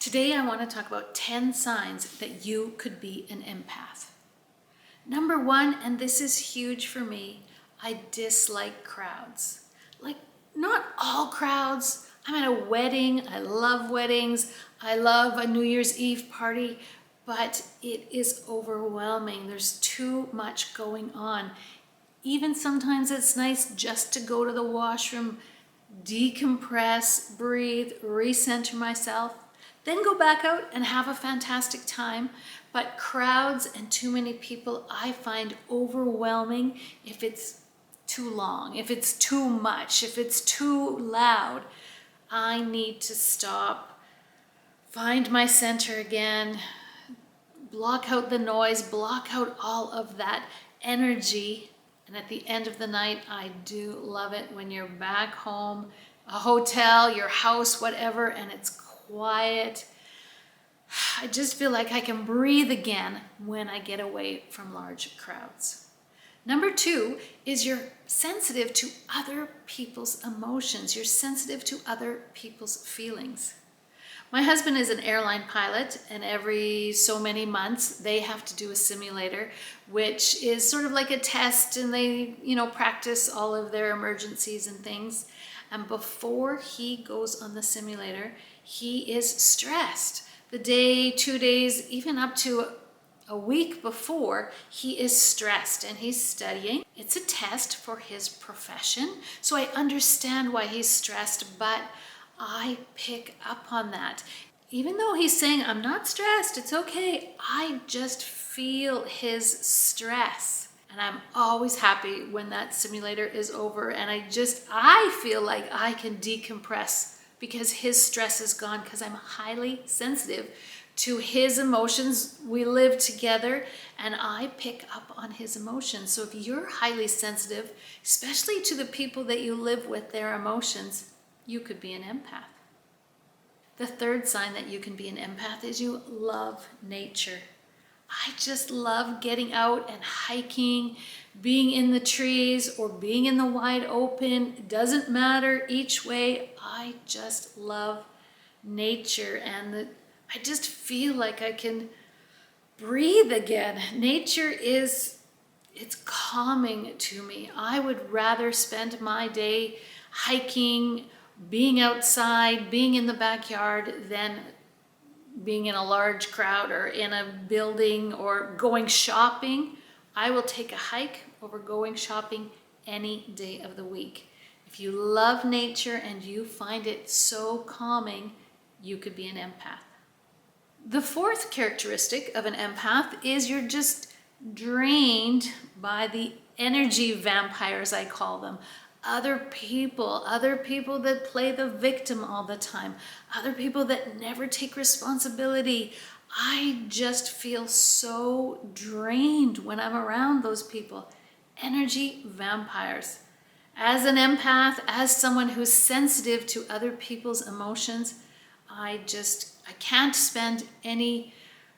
Today I want to talk about 10 signs that you could be an empath. Number one, and this is huge for me, I dislike crowds. Like, not all crowds. I'm at a wedding, I love weddings, I love a New Year's Eve party, but it is overwhelming. There's too much going on. Even sometimes it's nice just to go to the washroom, decompress, breathe, recenter myself, then go back out and have a fantastic time. But crowds and too many people I find overwhelming if it's too long, if it's too much, if it's too loud. I need to stop, find my center again, block out the noise, block out all of that energy. And at the end of the night, I do love it when you're back home, a hotel, your house, whatever, and it's quiet. I just feel like I can breathe again when I get away from large crowds. Number two is you're sensitive to other people's emotions. You're sensitive to other people's feelings. My husband is an airline pilot, and every so many months they have to do a simulator, which is sort of like a test, and they, practice all of their emergencies and things. And before he goes on the simulator, he is stressed. The day, 2 days, even up to a week before, he is stressed and he's studying. It's a test for his profession, so I understand why he's stressed, but I pick up on that. Even though he's saying, I'm not stressed, it's okay, I just feel his stress. And I'm always happy when that simulator is over, and I feel like I can decompress because his stress is gone, because I'm highly sensitive to his emotions. We live together and I pick up on his emotions. So if you're highly sensitive, especially to the people that you live with, their emotions, you could be an empath. The third sign that you can be an empath is you love nature. I just love getting out and hiking, being in the trees or being in the wide open. It doesn't matter each way. I just love nature, and I just feel like I can breathe again. Nature it's calming to me. I would rather spend my day hiking, being outside, being in the backyard than being in a large crowd or in a building or going shopping. I will take a hike over going shopping any day of the week. If you love nature and you find it so calming, you could be an empath. The fourth characteristic of an empath is you're just drained by the energy vampires, I call them. Other people that play the victim all the time, other people that never take responsibility. I just feel so drained when I'm around those people. Energy vampires. As an empath, as someone who's sensitive to other people's emotions, I can't spend any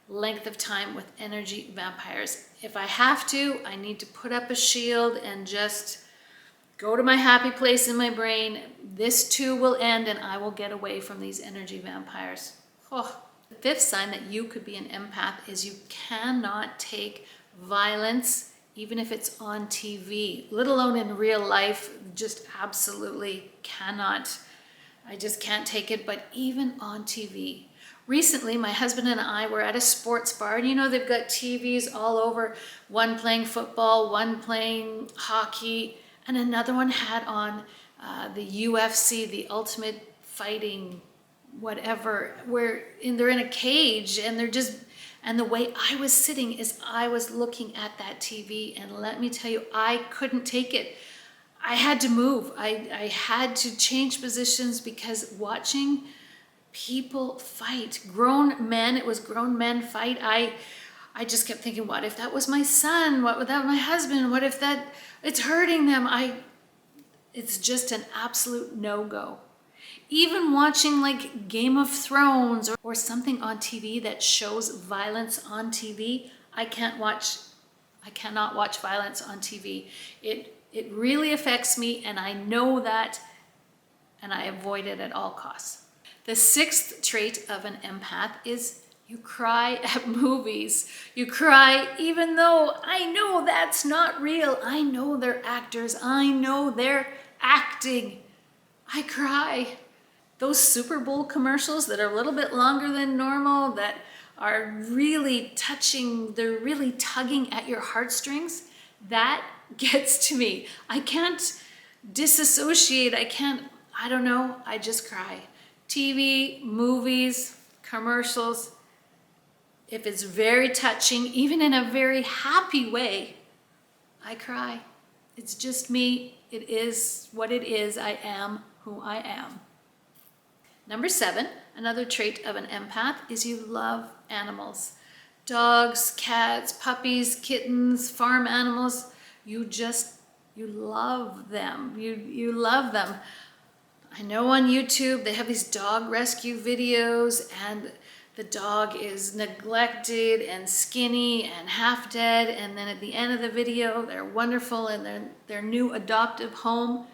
length of time with energy vampires. If I have to, I need to put up a shield and just go to my happy place in my brain. This too will end and I will get away from these energy vampires. Oh. The fifth sign that you could be an empath is you cannot take violence, even if it's on TV, let alone in real life. Just absolutely cannot. I just can't take it, but even on TV. Recently, my husband and I were at a sports bar, and they've got TVs all over, one playing football, one playing hockey, and another one had on the UFC, the Ultimate Fighting, whatever, where they're in a cage and and the way I was sitting is I was looking at that TV, and let me tell you, I couldn't take it. I had to move. I had to change positions because watching people fight, grown men, it was grown men fight. I just kept thinking, what if that was my son? What if that was my husband? What if it's hurting them? It's just an absolute no-go. Even watching like Game of Thrones or something on TV that shows violence on TV, I cannot watch violence on TV. It really affects me, and I know that, and I avoid it at all costs. The sixth trait of an empath is you cry at movies. You cry even though I know that's not real. I know they're actors. I know they're acting. I cry. Those Super Bowl commercials that are a little bit longer than normal, that are really touching, they're really tugging at your heartstrings, that gets to me. I can't disassociate. I don't know, I just cry. TV, movies, commercials, if it's very touching, even in a very happy way, I cry. It's just me. It is what it is. I am who I am. Number 7, another trait of an empath is you love animals. Dogs, cats, puppies, kittens, farm animals. You love them. You love them. I know on YouTube they have these dog rescue videos, and the dog is neglected and skinny and half dead, and then at the end of the video they're wonderful in their new adoptive home.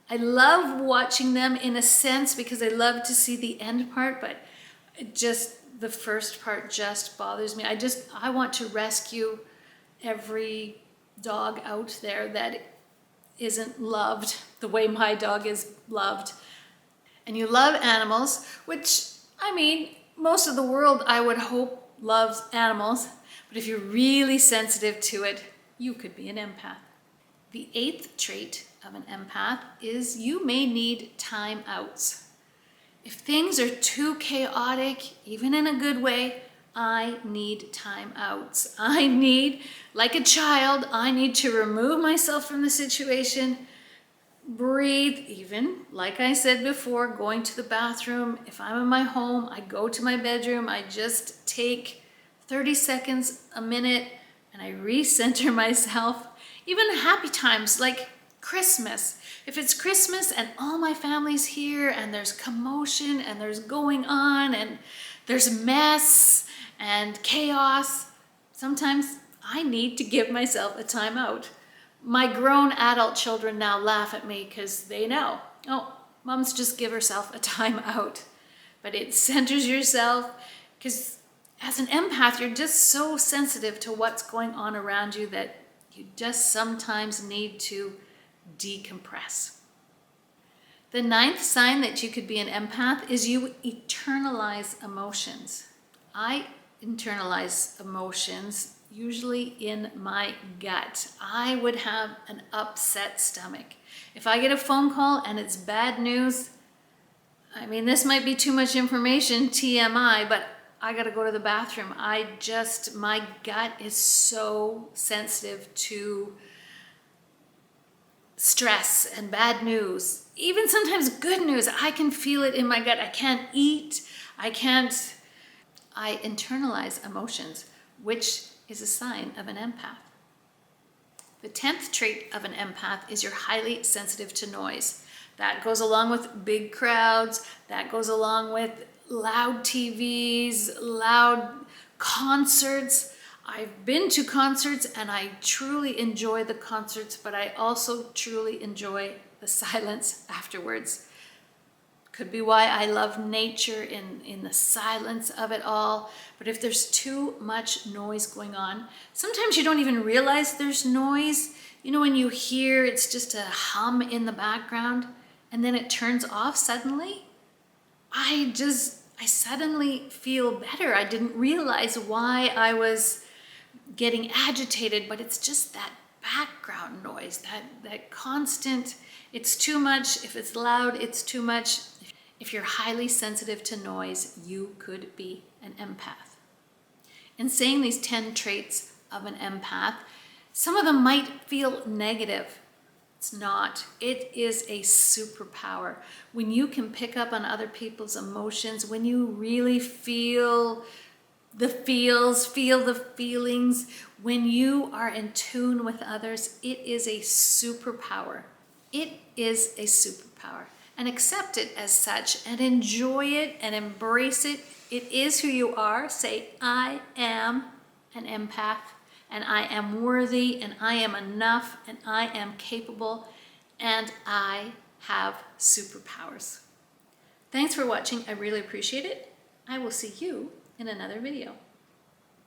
I love watching them in a sense because I love to see the end part, but the first part just bothers me. I want to rescue every dog out there that isn't loved the way my dog is loved. And you love animals, which, I mean, most of the world, I would hope, loves animals. But if you're really sensitive to it, you could be an empath. The 8th trait of an empath is you may need time outs. If things are too chaotic, even in a good way, I need time outs. Like a child, I need to remove myself from the situation, breathe, even, like I said before, going to the bathroom. If I'm in my home, I go to my bedroom, I just take 30 seconds, a minute, and I recenter myself. Even happy times like Christmas. If it's Christmas and all my family's here and there's commotion and there's going on and there's mess and chaos, sometimes I need to give myself a time out. My grown adult children now laugh at me because they know, oh, mom's just give herself a time out. But it centers yourself, because as an empath, you're just so sensitive to what's going on around you that you just sometimes need to decompress. The 9th sign that you could be an empath is you internalize emotions. I internalize emotions usually in my gut. I would have an upset stomach. If I get a phone call and it's bad news, I mean, this might be too much information, TMI, but I gotta go to the bathroom. My gut is so sensitive to stress and bad news. Even sometimes good news, I can feel it in my gut. I can't eat, I internalize emotions, which is a sign of an empath. The 10th trait of an empath is you're highly sensitive to noise. That goes along with big crowds, that goes along with loud TVs, loud concerts. I've been to concerts and I truly enjoy the concerts, but I also truly enjoy the silence afterwards. Could be why I love nature in the silence of it all. But if there's too much noise going on, sometimes you don't even realize there's noise. You know, when you hear it's just a hum in the background and then it turns off suddenly, I suddenly feel better. I didn't realize why I was getting agitated, but it's just that background noise, that constant, it's too much. If it's loud, it's too much. If you're highly sensitive to noise, you could be an empath. In saying these 10 traits of an empath, some of them might feel negative. It's not. It is a superpower. When you can pick up on other people's emotions, when you really feel the feels, feel the feelings, when you are in tune with others, it is a superpower. It is a superpower. And accept it as such and enjoy it and embrace it. It is who you are. Say, I am an empath and I am worthy and I am enough and I am capable and I have superpowers. Thanks for watching. I really appreciate it. I will see you in another video.